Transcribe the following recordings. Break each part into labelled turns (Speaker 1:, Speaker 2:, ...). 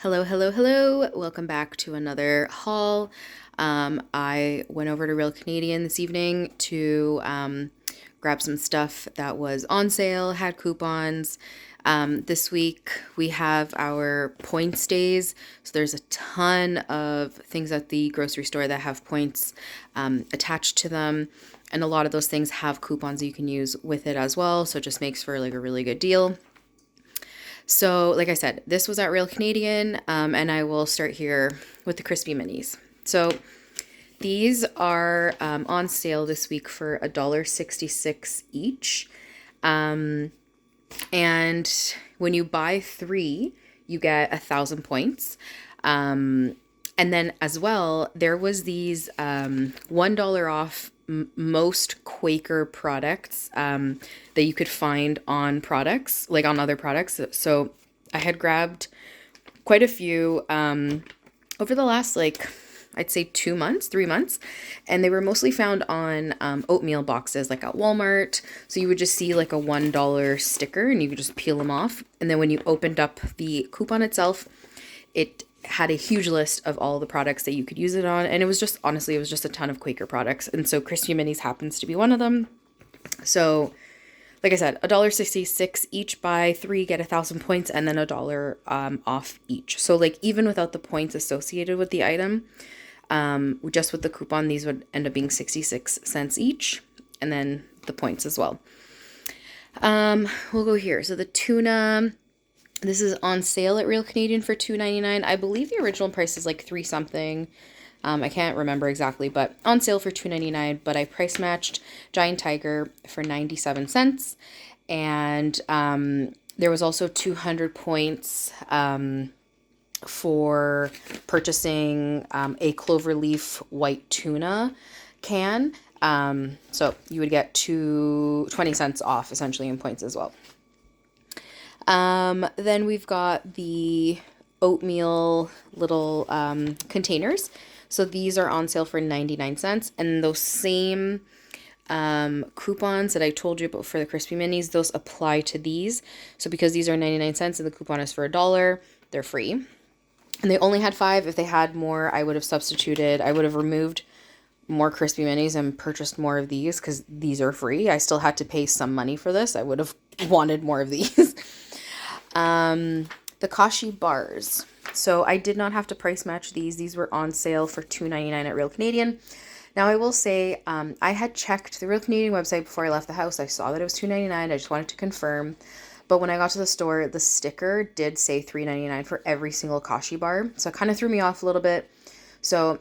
Speaker 1: Hello, hello, hello. Welcome back to another haul. I went over to Real Canadian this evening to grab some stuff that was on sale, had coupons. This week we have our points days. So there's a ton of things at the grocery store that have points attached to them. And a lot of those things have coupons you can use with it as well. So it just makes for like a really good deal. So, like I said, this was at Real Canadian, and I will start here with the crispy minis. So, these are on sale this week for $1.66 each. And when you buy three, you get 1,000 points. And then as well, there was these $1 off most Quaker products that you could find on products, like on other products. So I had grabbed quite a few over the last, like, I'd say 2 months, 3 months. And they were mostly found on oatmeal boxes, like at Walmart. So you would just see like a $1 sticker and you could just peel them off. And then when you opened up the coupon itself, it had a huge list of all the products that you could use it on. And it was just, honestly, it was just a ton of Quaker products. And so Crispy Minis happens to be one of them. So, like I said, $1.66 each, buy three, get 1,000 points, and then $1 off each. So like even without the points associated with the item, just with the coupon, these would end up being 66 cents each, and then the points as well. We'll go here. So the tuna, this is on sale at Real Canadian for $2.99. I believe the original price is like three something. I can't remember exactly, but on sale for $2.99. But I price matched Giant Tiger for 97 cents. And there was also 200 points for purchasing a cloverleaf white tuna can. So you would get 20 cents off essentially in points as well. Then we've got the oatmeal little containers. So these are on sale for 99 cents. And those same coupons that I told you about for the crispy minis, those apply to these. So because these are 99 cents and the coupon is for $1, they're free. And they only had 5. If they had more, I would have substituted. I would have removed more crispy minis and purchased more of these because these are free. I still had to pay some money for this. I would have wanted more of these. The Kashi bars. So I did not have to price match these. These were on sale for $2.99 at Real Canadian. Now I will say, I had checked the Real Canadian website before I left the house. I saw that it was $2.99. I just wanted to confirm. But when I got to the store, the sticker did say $3.99 for every single Kashi bar. So it kind of threw me off a little bit. So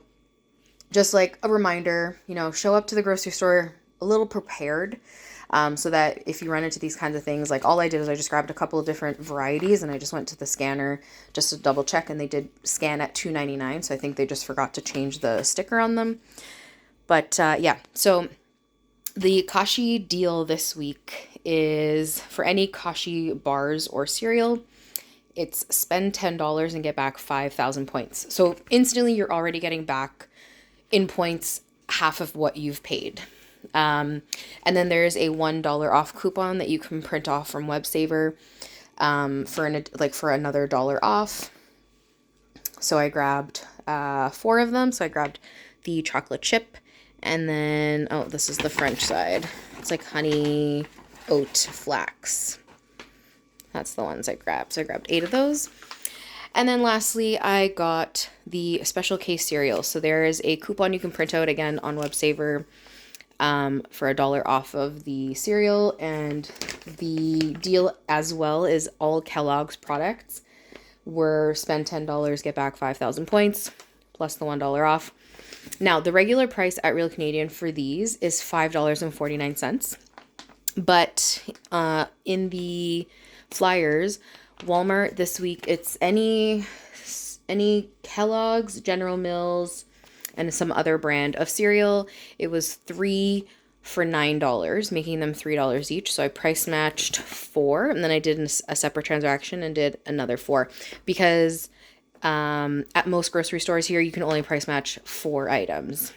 Speaker 1: just like a reminder, show up to the grocery store a little prepared. So that if you run into these kinds of things, like all I did is I just grabbed a couple of different varieties and I just went to the scanner just to double check, and they did scan at $2.99. So I think they just forgot to change the sticker on them. But yeah, so the Kashi deal this week is for any Kashi bars or cereal, it's spend $10 and get back 5,000 points. So instantly you're already getting back in points half of what you've paid. And then there's a $1 off coupon that you can print off from WebSaver for another $1 off. So I grabbed 4 of them. So I grabbed the chocolate chip, and then this is the French side. It's like honey oat flax. That's the ones I grabbed. So I grabbed 8 of those. And then lastly, I got the special case cereal. So there is a coupon you can print out again on WebSaver for $1 off of the cereal. And the deal as well is all Kellogg's products were spend $10, get back 5,000 points, plus the $1 off. Now, the regular price at Real Canadian for these is $5.49. But in the flyers, Walmart this week, it's any Kellogg's, General Mills, and some other brand of cereal. It was 3 for $9, making them $3 each. So I price matched 4, and then I did a separate transaction and did another 4 because at most grocery stores here, you can only price match 4 items.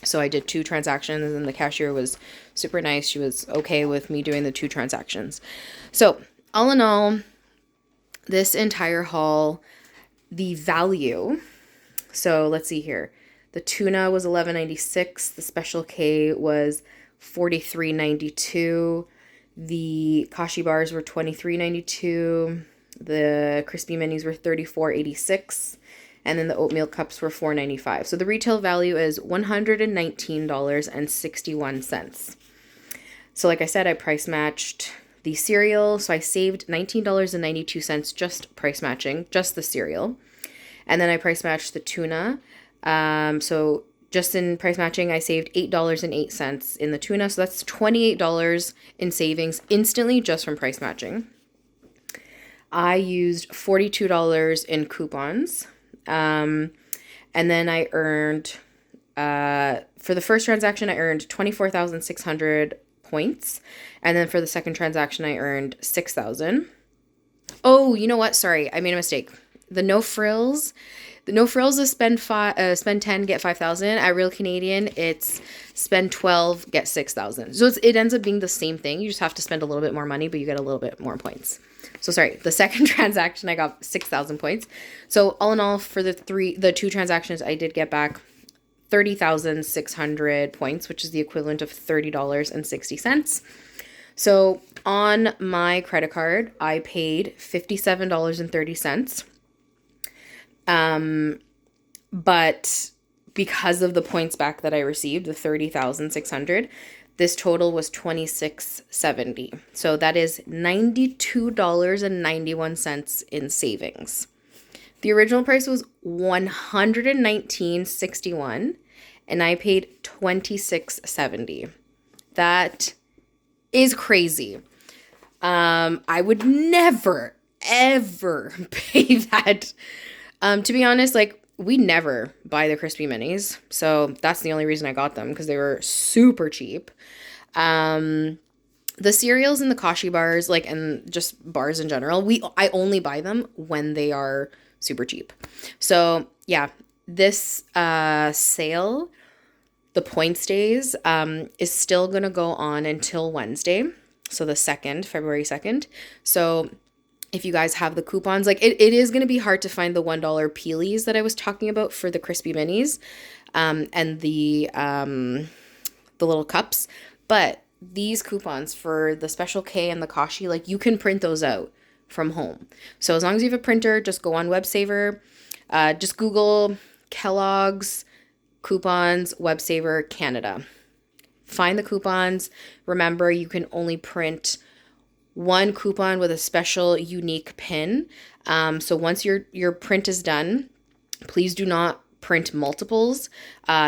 Speaker 1: So I did 2 transactions, and the cashier was super nice. She was okay with me doing the 2 transactions. So all in all, this entire haul the value. So let's see here. The tuna was $11.96. The Special K was $43.92. The Kashi bars were $23.92. The crispy minis were $34.86. And then the oatmeal cups were $4.95. So the retail value is $119.61. So like I said, I price matched the cereal. So I saved $19.92 just price matching, just the cereal. And then I price matched the tuna. So just in price matching, I saved $8.08 in the tuna. So that's $28 in savings instantly just from price matching. I used $42 in coupons. And then I earned, for the first transaction, I earned 24,600 points. And then for the second transaction, I earned 6,000. Oh, you know what? Sorry, I made a mistake. The no frills is spend 10, get 5,000. At Real Canadian, it's spend 12, get 6,000. So it ends up being the same thing. You just have to spend a little bit more money, but you get a little bit more points. So sorry, the second transaction, I got 6,000 points. So all in all, for the two transactions, I did get back 30,600 points, which is the equivalent of $30.60. So on my credit card, I paid $57.30. But because of the points back that I received, the 30,600, this total was $26.70. So that is $92.91 in savings. The original price was $119.61 and I paid $26.70. That is crazy. I would never, ever pay that. To be honest, like, we never buy the crispy minis. So that's the only reason I got them, because they were super cheap. The cereals and the Kashi bars, like, and just bars in general, I only buy them when they are super cheap. So yeah, this sale, the points days, is still gonna go on until Wednesday. So the 2nd, February 2nd. So if you guys have the coupons, like, it is going to be hard to find the $1 peelies that I was talking about for the crispy minis, and the little cups. But these coupons for the Special K and the Kashi, like, you can print those out from home. So as long as you have a printer, just go on WebSaver, just Google Kellogg's coupons, WebSaver Canada. Find the coupons. Remember, you can only print one coupon with a special unique pin. So once your print is done, please do not print multiples.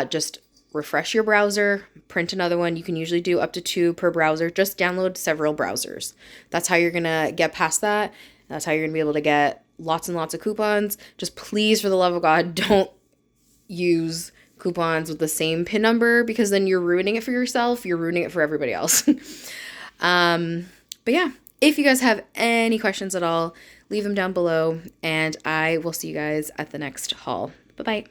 Speaker 1: Just refresh your browser, print another one. You can usually do up to 2 per browser. Just download several browsers. That's how you're going to get past that. That's how you're going to be able to get lots and lots of coupons. Just please, for the love of God, don't use coupons with the same pin number, because then you're ruining it for yourself. You're ruining it for everybody else. But yeah, if you guys have any questions at all, leave them down below, and I will see you guys at the next haul. Bye-bye.